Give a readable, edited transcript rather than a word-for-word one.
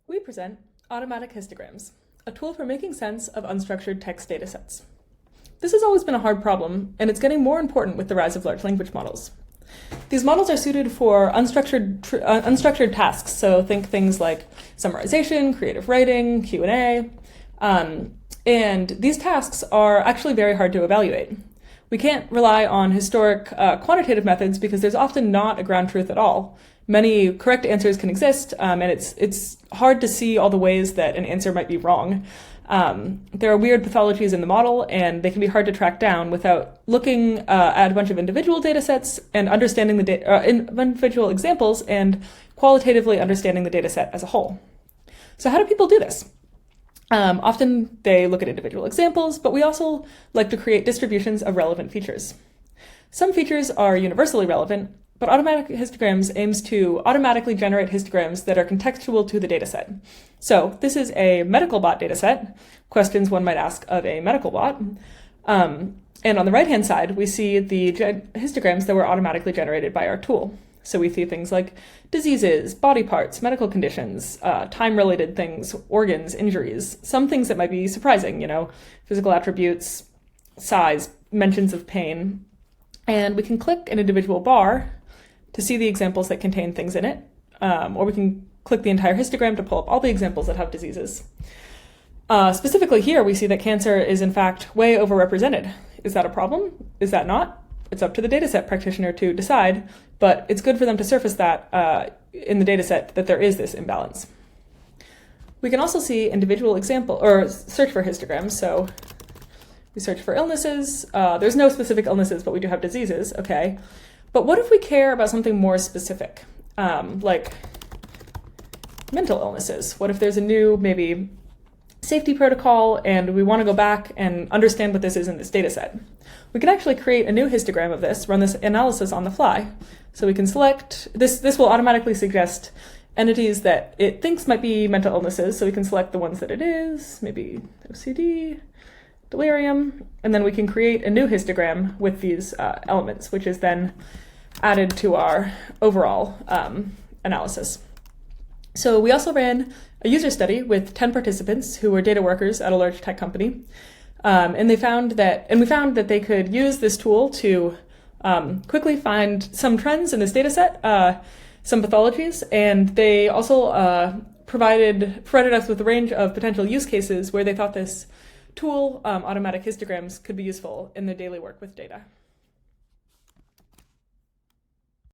We present automatic histograms, a tool for making sense of unstructured text datasets. This has always been a hard problem, and it's getting more important with the rise of large language models. These models are suited for unstructured tasks, so think things like summarization, creative writing, Q&A, and these tasks are actually very hard to evaluate. We can't rely on historic quantitative methods because there's often not a ground truth at all. Many correct answers can exist, and it's hard to see all the ways that an answer might be wrong. There are weird pathologies in the model, and they can be hard to track down without looking at a bunch of individual data sets and understanding the individual examples and qualitatively understanding the data set as a whole. So how do people do this? Often they look at individual examples, but we also like to create distributions of relevant features. Some features are universally relevant, but automatic histograms aims to automatically generate histograms that are contextual to the dataset. So this is a medical bot dataset, questions one might ask of a medical bot. And on the right-hand side, we see the histograms that were automatically generated by our tool. So we see things like diseases, body parts, medical conditions, time-related things, organs, injuries, some things that might be surprising, physical attributes, size, mentions of pain. And we can click an individual bar to see the examples that contain things in it, or we can click the entire histogram to pull up all the examples that have diseases. Specifically here, we see that cancer is in fact way overrepresented. Is that a problem? Is that not? It's up to the dataset practitioner to decide, but it's good for them to surface that in the dataset that there is this imbalance. We can also see individual example, or search for histograms. So we search for illnesses. There's no specific illnesses, but we do have diseases, okay. But what if we care about something more specific, like mental illnesses? What if there's a new, maybe, safety protocol and we want to go back and understand what this is in this data set? We can actually create a new histogram of this, run this analysis on the fly. So we can select, this will automatically suggest entities that it thinks might be mental illnesses, so we can select the ones that it is, maybe OCD, delirium, and then we can create a new histogram with these elements, which is then added to our overall analysis. So we also ran a user study with 10 participants who were data workers at a large tech company, and we found that they could use this tool to quickly find some trends in this data set, some pathologies, and they also provided us with a range of potential use cases where they thought this tool, automatic histograms, could be useful in their daily work with data.